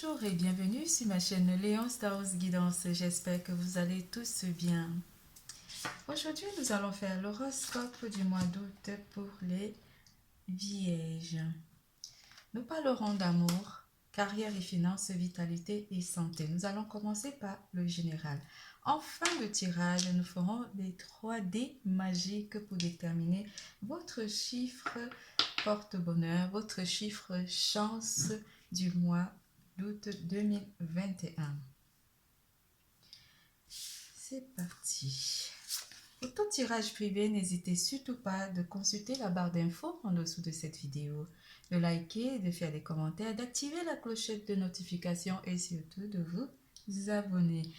Bonjour et bienvenue sur ma chaîne Léon Stars Guidance. J'espère que vous allez tous bien. Aujourd'hui, nous allons faire l'horoscope du mois d'août pour les Vierges. Nous parlerons d'amour, carrière et finances, vitalité et santé. Nous allons commencer par le général. En fin de tirage, nous ferons les 3D magiques pour déterminer votre chiffre porte-bonheur, votre chiffre chance du mois d'août 2021. C'est parti. Pour tout tirage privé, n'hésitez surtout pas de consulter la barre d'infos en dessous de cette vidéo, de liker, de faire des commentaires, d'activer la clochette de notification et surtout de vous abonner.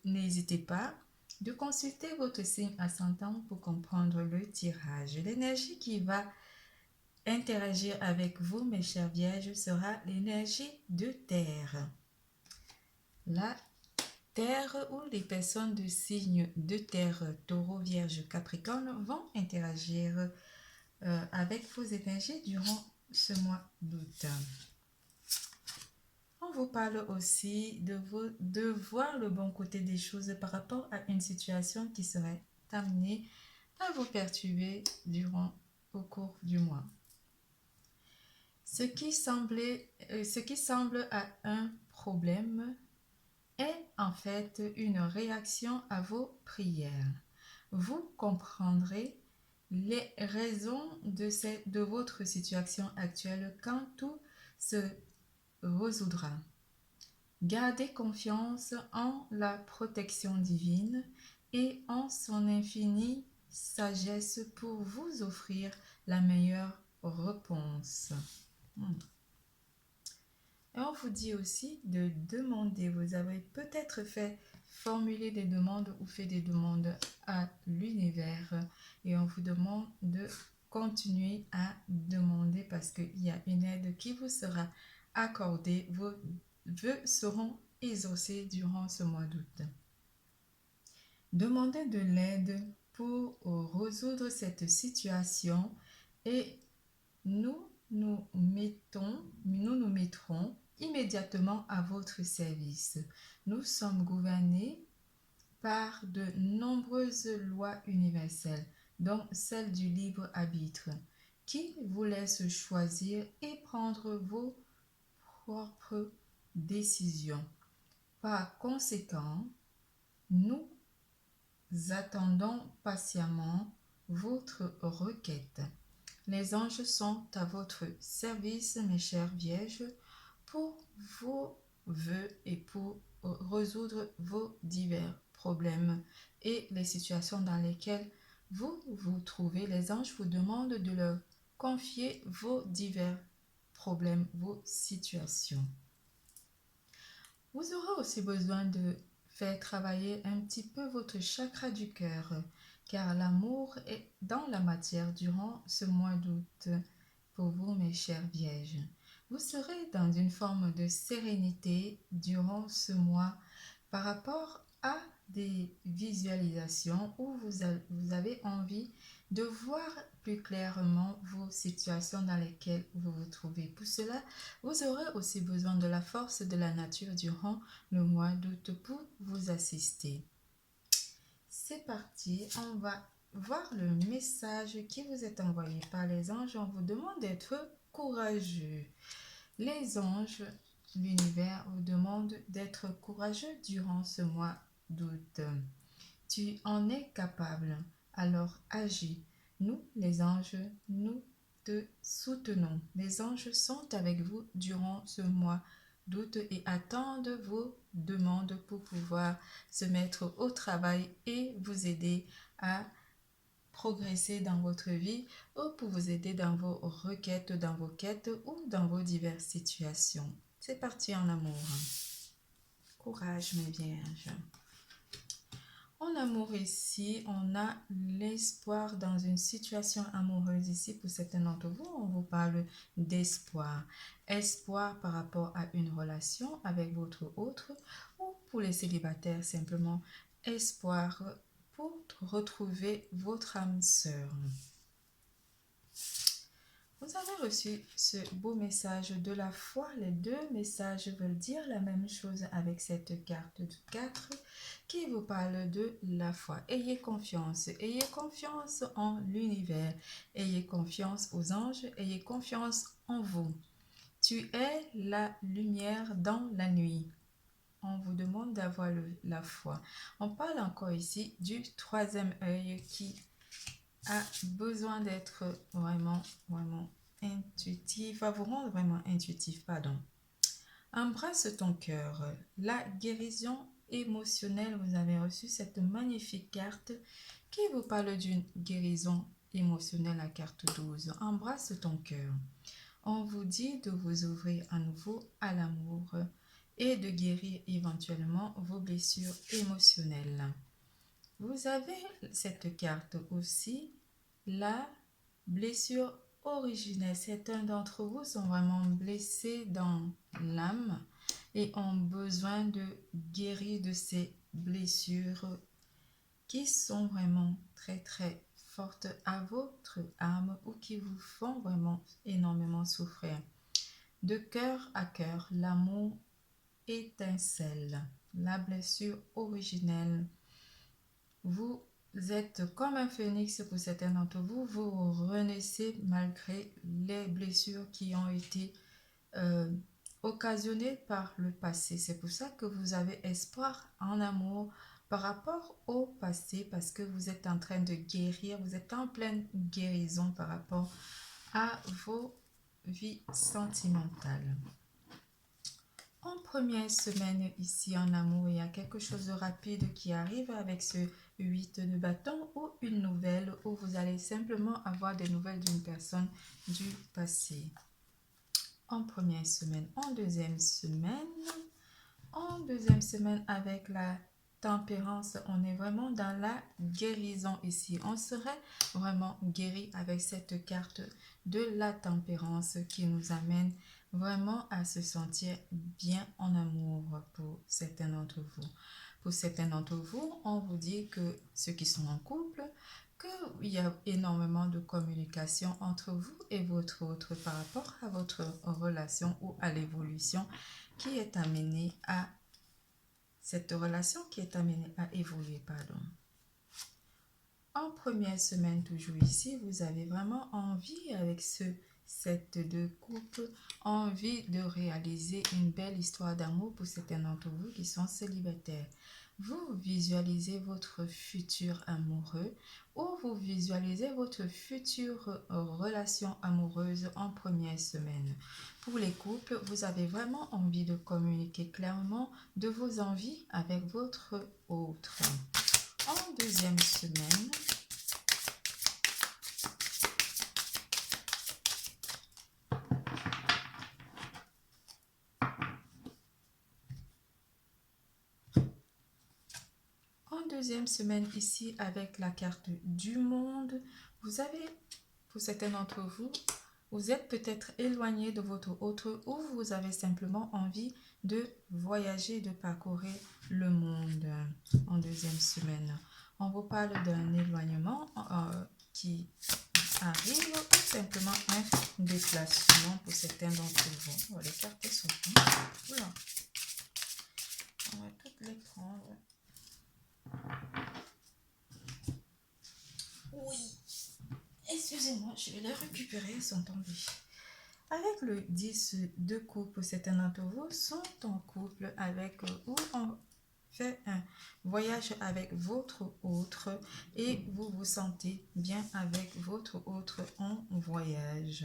N'hésitez pas de consulter votre signe ascendant pour comprendre le tirage. L'énergie qui va interagir avec vous, mes chers vierges, sera l'énergie de terre. La terre ou les personnes de signe de terre, taureau, vierge, capricorne, vont interagir avec vos énergies durant ce mois d'août. On vous parle aussi de voir le bon côté des choses par rapport à une situation qui serait amenée à vous perturber au cours du mois. Ce qui semble à un problème est en fait une réaction à vos prières. Vous comprendrez les raisons de votre situation actuelle quand tout se résoudra. Gardez confiance en la protection divine et en son infinie sagesse pour vous offrir la meilleure réponse. Et on vous dit aussi de demander. Vous avez peut-être formulé des demandes ou fait des demandes à l'univers. Et on vous demande de continuer à demander parce qu'il y a une aide qui vous sera accordée. Vos vœux seront exaucés durant ce mois d'août. Demandez de l'aide pour résoudre cette situation et nous nous mettrons immédiatement à votre service. Nous sommes gouvernés par de nombreuses lois universelles, dont celle du libre arbitre, qui vous laisse choisir et prendre vos propres décisions. Par conséquent, nous attendons patiemment votre requête. Les anges sont à votre service, mes chers vierges, pour vos vœux et pour résoudre vos divers problèmes et les situations dans lesquelles vous vous trouvez. Les anges vous demandent de leur confier vos divers problèmes, vos situations. Vous aurez aussi besoin de faire travailler un petit peu votre chakra du cœur, car l'amour est dans la matière durant ce mois d'août pour vous, mes chères vierges. Vous serez dans une forme de sérénité durant ce mois par rapport à des visualisations où vous avez envie de voir plus clairement vos situations dans lesquelles vous vous trouvez. Pour cela, vous aurez aussi besoin de la force de la nature durant le mois d'août pour vous assister. C'est parti, on va voir le message qui vous est envoyé par les anges. On vous demande d'être courageux. Les anges, l'univers vous demande d'être courageux durant ce mois d'août. Tu en es capable, alors agis. Nous, les anges, nous te soutenons. Les anges sont avec vous durant ce mois d'août et attendent vos demandes pour pouvoir se mettre au travail et vous aider à progresser dans votre vie ou pour vous aider dans vos requêtes, dans vos quêtes ou dans vos diverses situations. C'est parti en amour. Courage, mes vierges. En amour ici, on a l'espoir dans une situation amoureuse ici. Pour certains d'entre vous, on vous parle d'espoir. Espoir par rapport à une relation avec votre autre ou pour les célibataires, simplement espoir pour retrouver votre âme sœur. Vous avez reçu ce beau message de la foi. Les deux messages veulent dire la même chose avec cette carte de 4 qui vous parle de la foi. Ayez confiance en l'univers, ayez confiance aux anges, ayez confiance en vous. Tu es la lumière dans la nuit. On vous demande d'avoir la foi. On parle encore ici du troisième œil qui a besoin d'être vraiment intuitif, va vous rendre vraiment intuitif, pardon. Embrasse ton cœur. La guérison émotionnelle, vous avez reçu cette magnifique carte qui vous parle d'une guérison émotionnelle, la carte 12. Embrasse ton cœur. On vous dit de vous ouvrir à nouveau à l'amour et de guérir éventuellement vos blessures émotionnelles. Vous avez cette carte aussi, la blessure originelle. Certains d'entre vous sont vraiment blessés dans l'âme et ont besoin de guérir de ces blessures qui sont vraiment très fortes à votre âme ou qui vous font vraiment énormément souffrir. De cœur à cœur, l'amour étincelle. La blessure originelle. Vous êtes comme un phénix pour certains d'entre vous. Vous renaissez malgré les blessures qui ont été occasionnées par le passé. C'est pour ça que vous avez espoir en amour par rapport au passé parce que vous êtes en train de guérir. Vous êtes en pleine guérison par rapport à vos vies sentimentales. En première semaine ici en amour, il y a quelque chose de rapide qui arrive avec ce 8 de bâton ou une nouvelle où vous allez simplement avoir des nouvelles d'une personne du passé. En première semaine, en deuxième semaine avec la tempérance, on est vraiment dans la guérison ici. On serait vraiment guéri avec cette carte de la tempérance qui nous amène vraiment à se sentir bien en amour pour certains d'entre vous. Pour certains d'entre vous, on vous dit que ceux qui sont en couple, qu'il y a énormément de communication entre vous et votre autre par rapport à votre relation ou à l'évolution qui est amenée à cette relation qui est amenée à évoluer, pardon. En première semaine, toujours ici, vous avez vraiment envie avec ce set de couple, envie de réaliser une belle histoire d'amour pour certains d'entre vous qui sont célibataires. Vous visualisez votre futur amoureux ou vous visualisez votre future relation amoureuse en première semaine. Pour les couples, vous avez vraiment envie de communiquer clairement de vos envies avec votre autre. En deuxième semaine, ici avec la carte du monde, vous avez, pour certains d'entre vous, vous êtes peut-être éloigné de votre autre ou vous avez simplement envie de voyager, de parcourir le monde en deuxième semaine. On vous parle d'un éloignement qui arrive ou simplement un déplacement pour certains d'entre vous. Oh, les cartes sont oula. On va toutes les prendre. Oui, excusez-moi, je vais les récupérer, elles sont tombées. Avec le 10 de coupe, certains d'entre vous sont en couple avec ou on fait un voyage avec votre autre et vous vous sentez bien avec votre autre en voyage.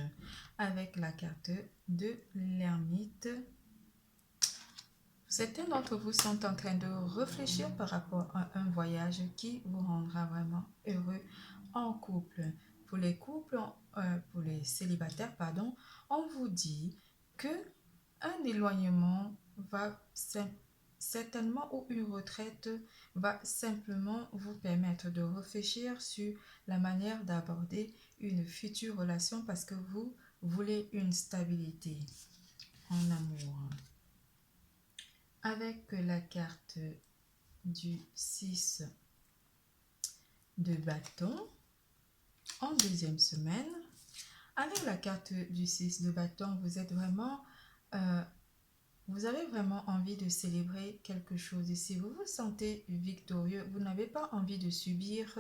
Avec la carte de l'ermite, certains d'entre vous sont en train de réfléchir par rapport à un voyage qui vous rendra vraiment heureux en couple. Pour les couples, pour les célibataires, pardon, on vous dit que un éloignement va certainement ou une retraite va simplement vous permettre de réfléchir sur la manière d'aborder une future relation parce que vous voulez une stabilité en amour. Avec la carte du 6 de bâton, en deuxième semaine, Avec la carte du 6 de bâton, vous avez vraiment envie de célébrer quelque chose ici. Vous vous sentez victorieux. Vous n'avez pas envie de subir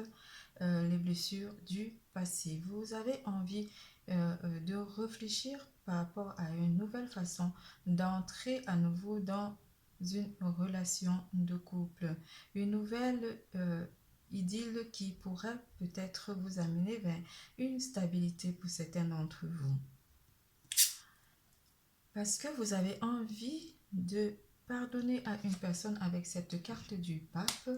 les blessures du passé. Vous avez envie de réfléchir par rapport à une nouvelle façon d'entrer à nouveau dans une relation de couple. Une nouvelle idylle qui pourrait peut-être vous amener vers une stabilité pour certains d'entre vous. Parce que vous avez envie de pardonner à une personne avec cette carte du pape,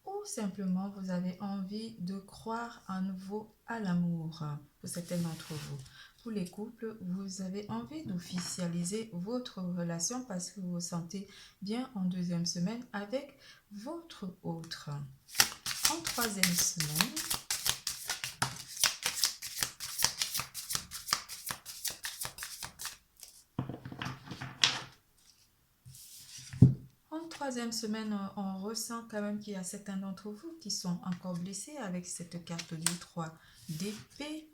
ou simplement vous avez envie de croire à nouveau à l'amour pour certains d'entre vous. Pour les couples, vous avez envie d'officialiser votre relation parce que vous vous sentez bien en deuxième semaine avec votre autre. En troisième semaine, on ressent quand même qu'il y a certains d'entre vous qui sont encore blessés avec cette carte du 3 d'épée,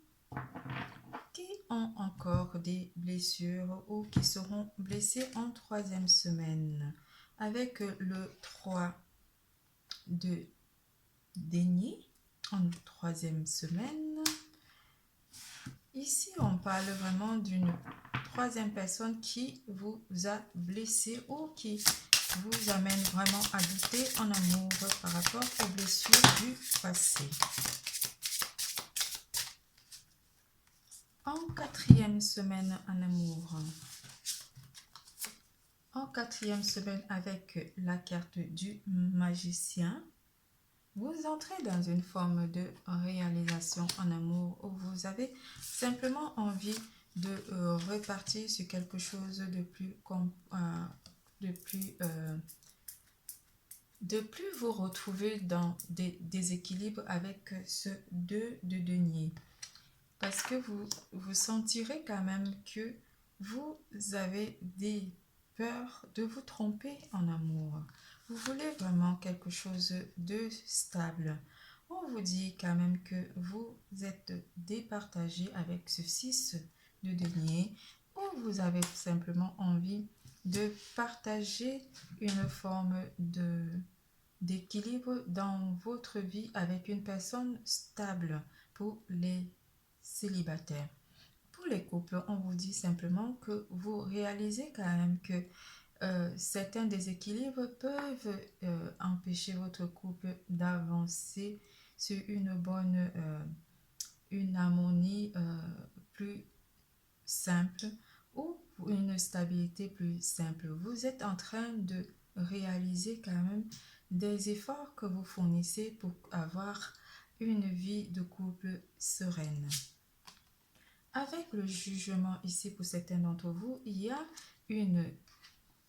qui ont encore des blessures ou qui seront blessés en troisième semaine. Avec le 3 de denier en troisième semaine. Ici, on parle vraiment d'une troisième personne qui vous a blessé ou qui vous amène vraiment à douter en amour par rapport aux blessures du passé. En quatrième semaine en amour. En quatrième semaine avec la carte du magicien. Vous entrez dans une forme de réalisation en amour où vous avez simplement envie de repartir sur quelque chose de plus vous retrouver dans des déséquilibres avec ce 2 de denier. Parce que vous sentirez quand même que vous avez des peurs de vous tromper en amour. Vous voulez vraiment quelque chose de stable. On vous dit quand même que vous êtes départagé avec ce 6 de denier ou vous avez simplement envie de partager une forme d'équilibre dans votre vie avec une personne stable pour les célibataires. Pour les couples, on vous dit simplement que vous réalisez quand même que certains déséquilibres peuvent empêcher votre couple d'avancer sur une harmonie plus simple ou une stabilité plus simple. Vous êtes en train de réaliser quand même des efforts que vous fournissez pour avoir une vie de couple sereine. Avec le jugement ici pour certains d'entre vous, il y a une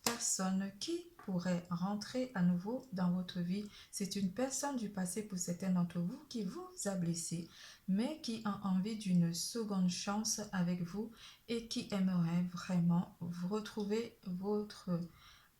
personne qui pourrait rentrer à nouveau dans votre vie. C'est une personne du passé pour certains d'entre vous qui vous a blessé, mais qui a envie d'une seconde chance avec vous et qui aimerait vraiment vous retrouver votre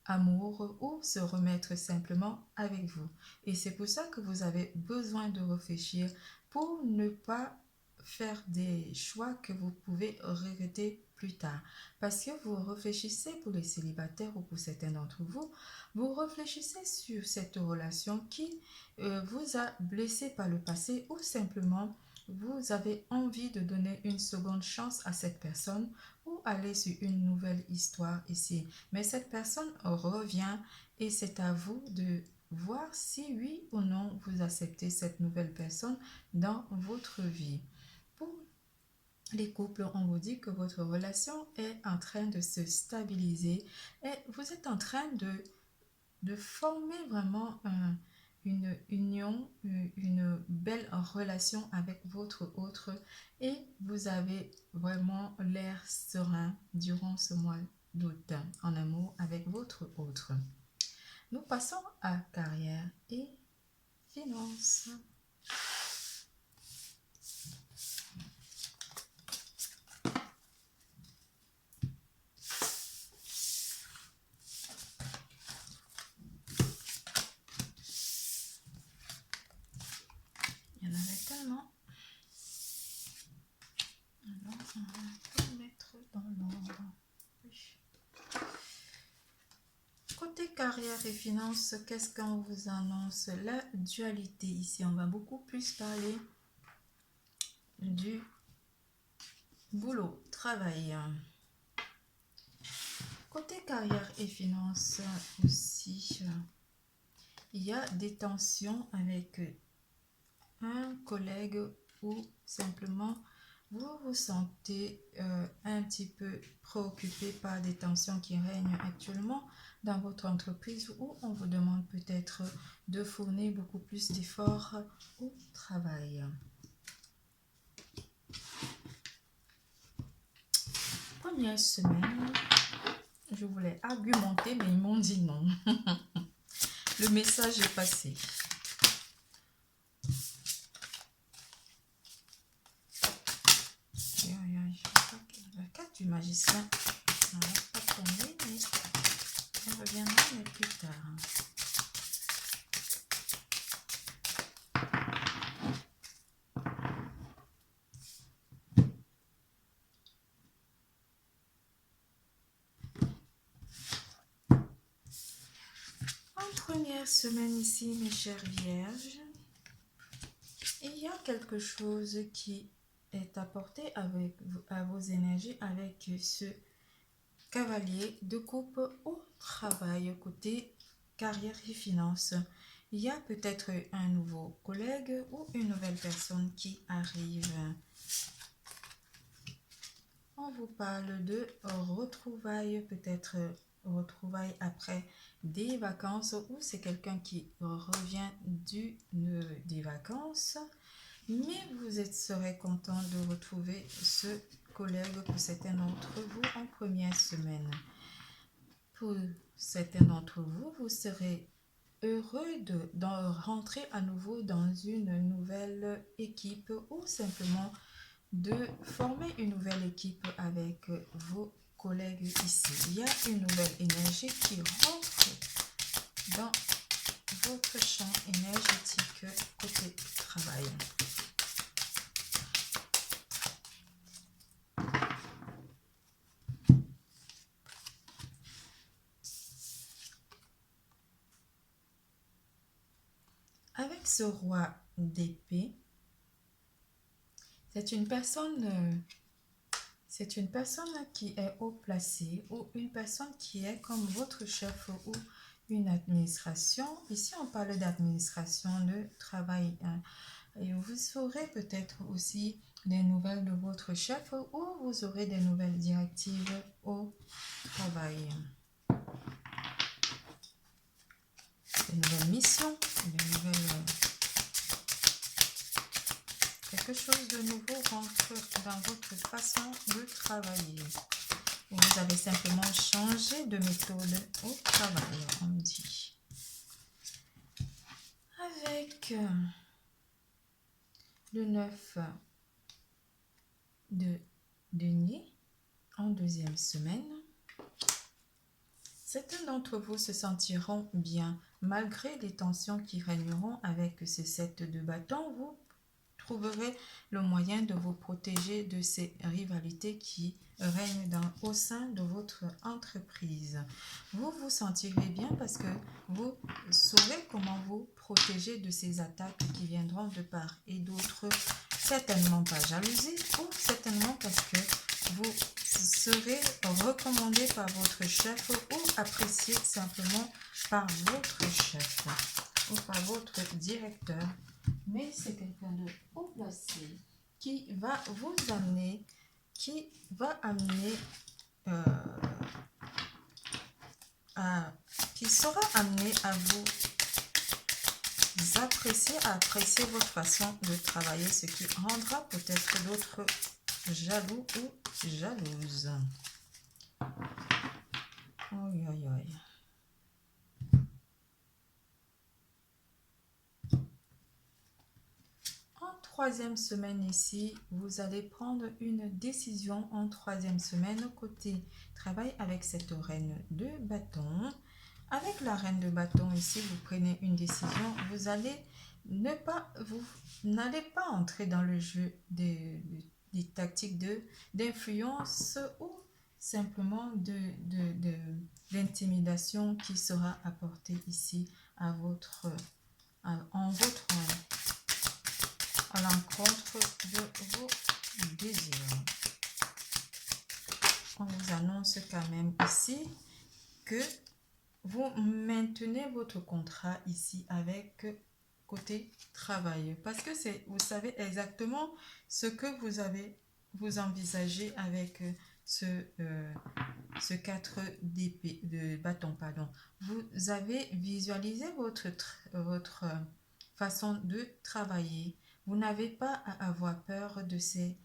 amour ou se remettre simplement avec vous. Et c'est pour ça que vous avez besoin de réfléchir pour ne pas faire des choix que vous pouvez regretter plus tard. Parce que vous réfléchissez pour les célibataires ou pour certains d'entre vous, vous réfléchissez sur cette relation qui vous a blessé par le passé ou simplement vous avez envie de donner une seconde chance à cette personne ou aller sur une nouvelle histoire ici. Mais cette personne revient et c'est à vous de voir si oui ou non vous acceptez cette nouvelle personne dans votre vie. Pour les couples, on vous dit que votre relation est en train de se stabiliser et vous êtes en train de former vraiment une union, une belle relation avec votre autre et vous avez vraiment l'air serein durant ce mois d'août en amour avec votre autre. Nous passons à carrière et finances. Il y en avait tellement. Alors, Côté carrière et finances, qu'est-ce qu'on vous annonce? La dualité. Ici, on va beaucoup plus parler du boulot, travail. Côté carrière et finances aussi, il y a des tensions avec un collègue ou simplement vous vous sentez un petit peu préoccupé par des tensions qui règnent actuellement dans votre entreprise où on vous demande peut-être de fournir beaucoup plus d'efforts au travail. Première semaine, je voulais argumenter, mais ils m'ont dit non. Le message est passé. La carte du magicien, ça va pas tomber, mais elle reviendra mais plus tard. En première semaine ici, mes chères vierges, il y a quelque chose qui est apporté à vos énergies avec ce cavalier de coupe au travail côté carrière et finances. Il y a peut-être un nouveau collègue ou une nouvelle personne qui arrive. On vous parle de retrouvailles, peut-être retrouvailles après des vacances ou c'est quelqu'un qui revient des vacances. Mais vous serez content de retrouver ce collègue pour certains d'entre vous en première semaine. Pour certains d'entre vous, vous serez heureux de rentrer à nouveau dans une nouvelle équipe ou simplement de former une nouvelle équipe avec vos collègues ici. Il y a une nouvelle énergie qui rentre dans votre champ énergétique côté travail. Avec ce roi d'épée, c'est une personne qui est haut placée ou une personne qui est comme votre chef ou une administration. Ici, on parle d'administration, de travail. Et vous aurez peut-être aussi des nouvelles de votre chef ou vous aurez des nouvelles directives au travail. Des nouvelles missions, quelque chose de nouveau rentre dans votre façon de travailler. Vous avez simplement changé de méthode au travail, on dit. Avec le 9 de denier en deuxième semaine, certains d'entre vous se sentiront bien malgré les tensions qui régneront avec ce 7 de bâton. Vous trouverez le moyen de vous protéger de ces rivalités qui règnent au sein de votre entreprise. Vous vous sentirez bien parce que vous saurez comment vous protéger de ces attaques qui viendront de part et d'autre. Certainement pas jalousie ou certainement parce que vous serez recommandé par votre chef ou apprécié simplement par votre chef ou par votre directeur. Mais c'est quelqu'un de haut placé qui va vous amener, qui sera amené à vous apprécier, à apprécier votre façon de travailler, ce qui rendra peut-être d'autres jaloux ou jalouses. Aïe, aïe, aïe. Troisième semaine ici, vous allez prendre une décision en troisième semaine côté travail avec cette reine de bâton. Avec la reine de bâton ici, vous prenez une décision. Vous n'allez pas entrer dans le jeu des tactiques d'influence ou simplement d'intimidation qui sera apportée ici à à l'encontre de vos désirs. On vous annonce quand même ici que vous maintenez votre contrat ici avec côté travail, parce que vous savez exactement ce que vous envisagez avec ce 4 d'épée de bâton, pardon. Vous avez visualisé votre façon de travailler. Vous n'avez pas à avoir peur de ces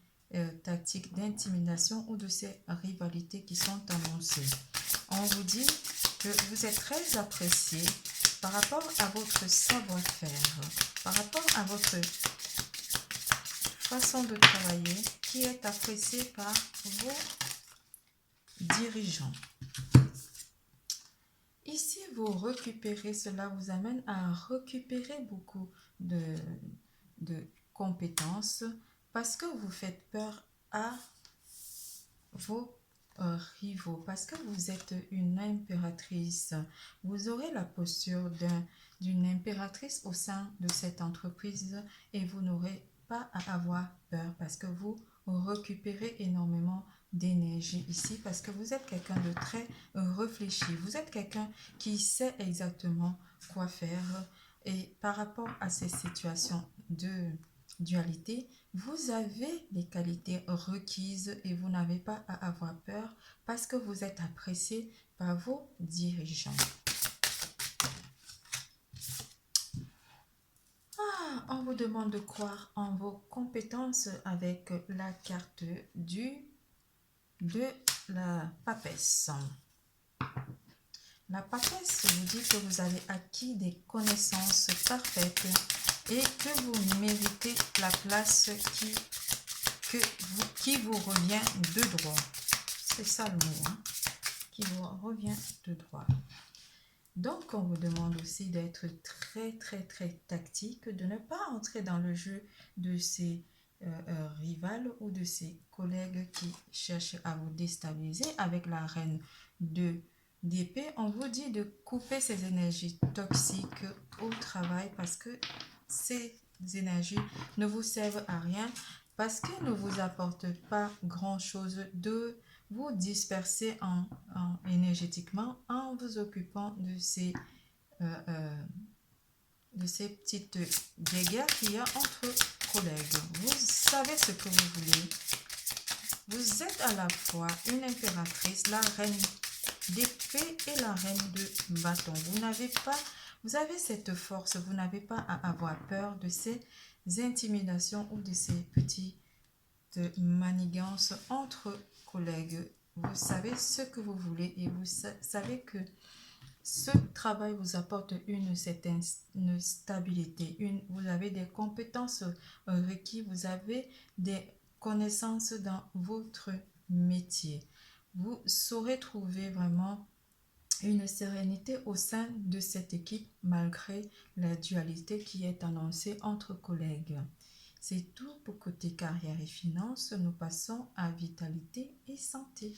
tactiques d'intimidation ou de ces rivalités qui sont annoncées. On vous dit que vous êtes très apprécié par rapport à votre savoir-faire, par rapport à votre façon de travailler qui est appréciée par vos dirigeants. Ici, vous récupérez, cela vous amène à récupérer beaucoup de compétences parce que vous faites peur à vos rivaux, parce que vous êtes une impératrice. Vous aurez la posture d'une impératrice au sein de cette entreprise et vous n'aurez pas à avoir peur parce que vous récupérez énormément d'énergie ici parce que vous êtes quelqu'un de très réfléchi. Vous êtes quelqu'un qui sait exactement quoi faire et par rapport à ces situations de dualité, vous avez les qualités requises et vous n'avez pas à avoir peur parce que vous êtes apprécié par vos dirigeants. On vous demande de croire en vos compétences avec la carte de la papesse. La papesse vous dit que vous avez acquis des connaissances parfaites et que vous méritez la place qui vous revient de droit. C'est ça le mot, hein? Qui vous revient de droit. Donc, on vous demande aussi d'être très, très, très tactique, de ne pas entrer dans le jeu de ces rivales ou de ces collègues qui cherchent à vous déstabiliser. Avec la reine d'épée, on vous dit de couper ces énergies toxiques au travail parce que ces énergies ne vous servent à rien, parce qu'elles ne vous apportent pas grand-chose de vous disperser énergétiquement en vous occupant de ces petites guerres qu'il y a entre collègues. Vous savez ce que vous voulez. Vous êtes à la fois une impératrice, la reine d'épée et la reine de bâton. Vous avez cette force, vous n'avez pas à avoir peur de ces intimidations ou de ces petites manigances entre collègues. Vous savez ce que vous voulez et vous savez que ce travail vous apporte une certaine stabilité. Vous avez des compétences requises, vous avez des connaissances dans votre métier. Vous saurez trouver vraiment une sérénité au sein de cette équipe malgré la dualité qui est annoncée entre collègues. C'est tout pour côté carrière et finances. Nous passons à vitalité et santé.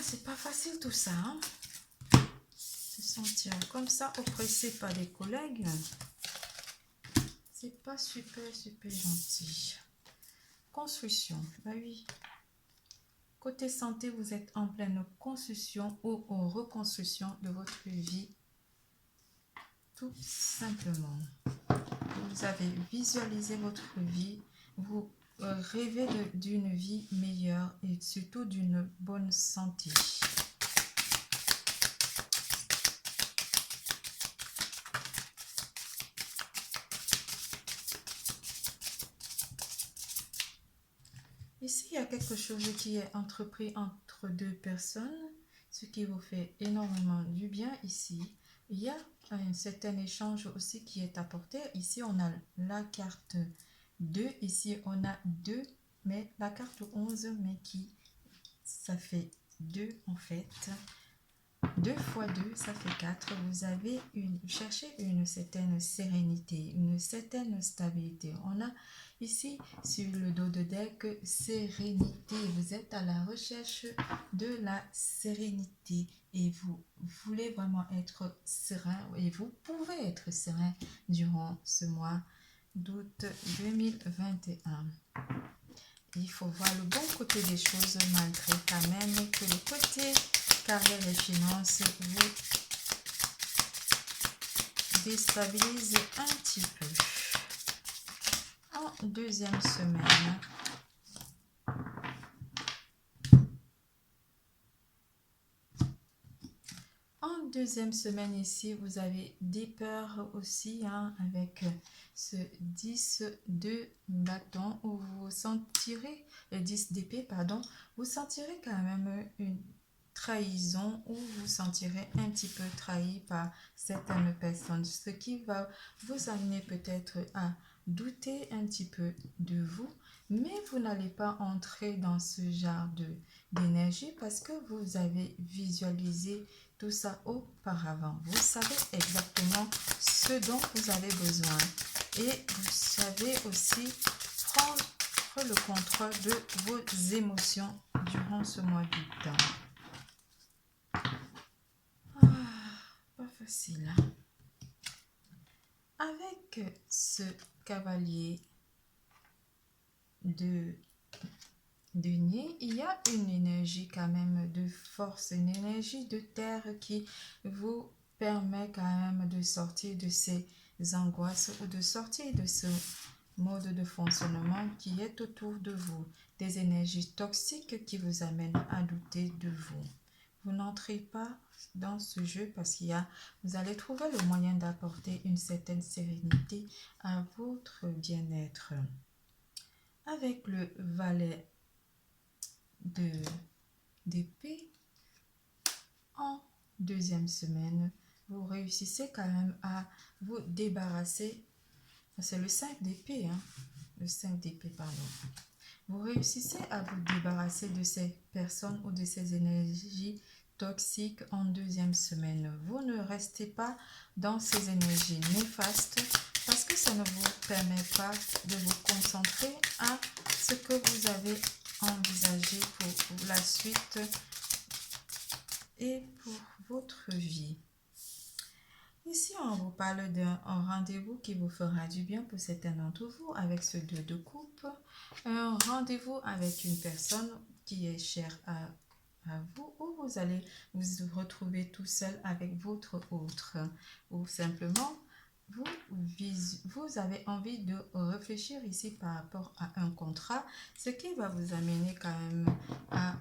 C'est pas facile tout ça, hein? Se sentir comme ça, oppressé par des collègues, c'est pas super gentil. Construction, bah oui. Côté santé, vous êtes en pleine construction ou en reconstruction de votre vie. Tout simplement. Vous avez visualisé votre vie. Vous rêvez d'une vie meilleure et surtout d'une bonne santé. Ici, il y a quelque chose qui est entrepris entre deux personnes, ce qui vous fait énormément du bien ici. Il y a un certain échange aussi qui est apporté. Ici, on a la carte 2. Ici, on a 2, mais la carte 11, mais ça fait 2 en fait. 2 fois 2, ça fait 4. Vous avez cherchez une certaine sérénité, une certaine stabilité. On a ici sur le dos de deck sérénité. Vous êtes à la recherche de la sérénité et vous voulez vraiment être serein et vous pouvez être serein durant ce mois d'août 2021. Il faut voir le bon côté des choses malgré quand même que le côté carrière et finances vous déstabilise un petit peu. En deuxième semaine, ici, vous avez des peurs aussi avec ce 10 de bâton où vous sentirez, le 10 d'épée, pardon, vous sentirez quand même une trahison ou vous sentirez un petit peu trahi par certaines personnes, ce qui va vous amener peut-être à douter un petit peu de vous, mais vous n'allez pas entrer dans ce genre d'énergie parce que vous avez visualisé tout ça auparavant. Vous savez exactement ce dont vous avez besoin et vous savez aussi prendre le contrôle de vos émotions durant ce mois d'août. Pas facile. Avec ce cavalier de denier, il y a une énergie quand même de force, une énergie de terre qui vous permet quand même de sortir de ces angoisses ou de sortir de ce mode de fonctionnement qui est autour de vous, des énergies toxiques qui vous amènent à douter de vous. Vous n'entrez pas dans ce jeu parce vous allez trouver le moyen d'apporter une certaine sérénité à votre bien-être. Avec le valet d'épée, en deuxième semaine, vous réussissez quand même à vous débarrasser, c'est le 5 d'épée, le 5 d'épée, pardon. Vous réussissez à vous débarrasser de ces personnes ou de ces énergies toxiques en deuxième semaine. Vous ne restez pas dans ces énergies néfastes parce que ça ne vous permet pas de vous concentrer à ce que vous avez envisagé pour la suite et pour votre vie. Ici, on vous parle d'un rendez-vous qui vous fera du bien pour certains d'entre vous avec ce 2 de coupe. Un rendez-vous avec une personne qui est chère à vous ou vous allez vous retrouver tout seul avec votre autre. Ou simplement, vous avez envie de réfléchir ici par rapport à un contrat, ce qui va vous amener quand même à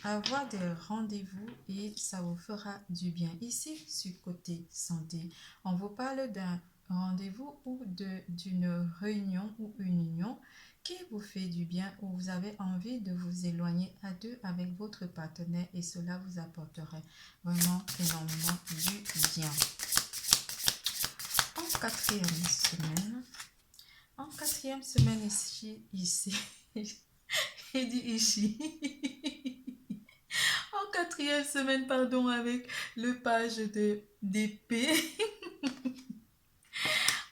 avoir des rendez-vous et ça vous fera du bien. Ici, sur côté santé, on vous parle d'un rendez-vous ou d'une réunion ou une union qui vous fait du bien ou vous avez envie de vous éloigner à deux avec votre partenaire et cela vous apporterait vraiment énormément du bien. En quatrième semaine ici, il dit ici. En quatrième semaine, pardon, avec le page d'épée.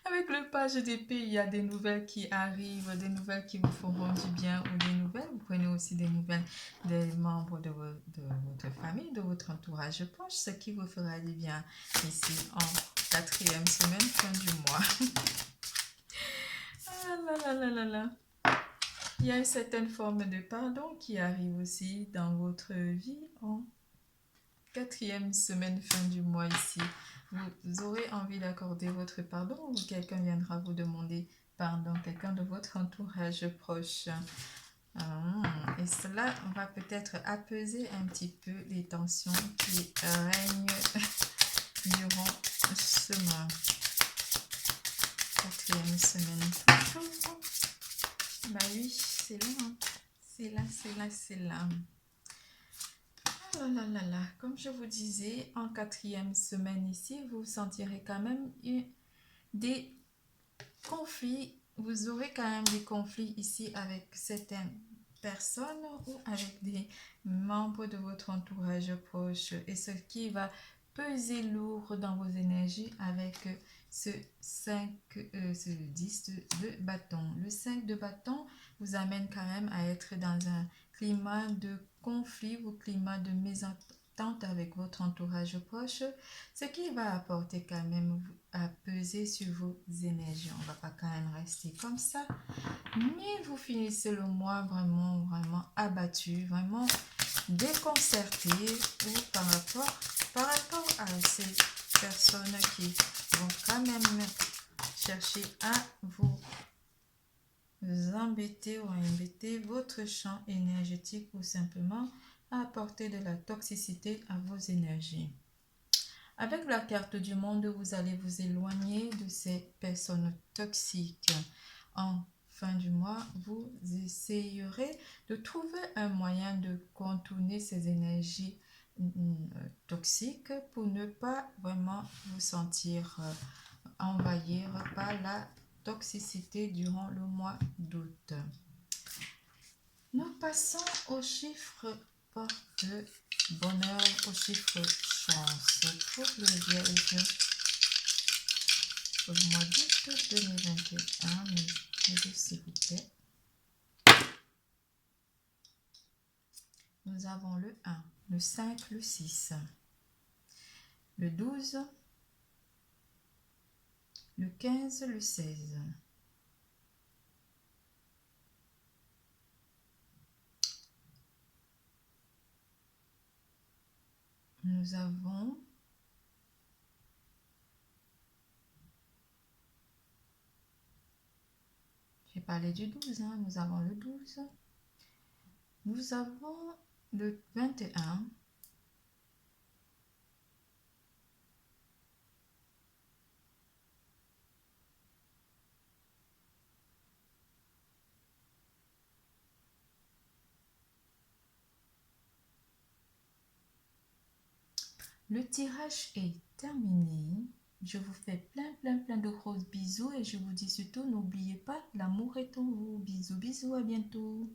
Avec le page d'épée, il y a des nouvelles qui arrivent, des nouvelles qui vous feront du bien ou des nouvelles. Vous prenez aussi des nouvelles des membres de votre famille, de votre entourage proche, ce qui vous fera du bien ici en quatrième semaine, fin du mois. Ah là là là là là. Il y a une certaine forme de pardon qui arrive aussi dans votre vie en quatrième semaine, fin du mois ici. Vous aurez envie d'accorder votre pardon ou quelqu'un viendra vous demander pardon, quelqu'un de votre entourage proche. Et cela va peut-être apaiser un petit peu les tensions qui règnent durant ce mois. Quatrième semaine. Bah oui, c'est là. C'est là. Oh là là là, comme je vous disais, en quatrième semaine ici, vous sentirez quand même des conflits. Vous aurez quand même des conflits ici avec certaines personne ou avec des membres de votre entourage proche. Et ce qui va peser lourd dans vos énergies avec ce 10 de bâton. Le 5 de bâton vous amène quand même à être dans un climat de conflit ou climat de mésentente avec votre entourage proche, ce qui va apporter quand même à peser sur vos énergies. On ne va pas quand même rester comme ça, mais vous finissez le mois vraiment abattu, vraiment déconcerté ou par rapport à ces personnes qui vont quand même chercher à vous embêter ou à embêter votre champ énergétique ou simplement à apporter de la toxicité à vos énergies. Avec la carte du monde, vous allez vous éloigner de ces personnes toxiques. En fin du mois, vous essayerez de trouver un moyen de contourner ces énergies toxiques pour ne pas vraiment vous sentir envahir par la toxicité durant le mois d'août. Nous passons aux chiffres porte bonheur, aux chiffres chance pour le Vierge pour le mois d'août 2021. M'aidez s'il vous plaît. Nous avons le 1, le 5, le 6, le 12, le 15, le 16. Nous avons j'ai parlé du 12, hein. Nous avons le 12. Nous avons le 21. Le tirage est terminé. Je vous fais plein de gros bisous et je vous dis surtout, n'oubliez pas, l'amour est en vous. Bisous, bisous, à bientôt.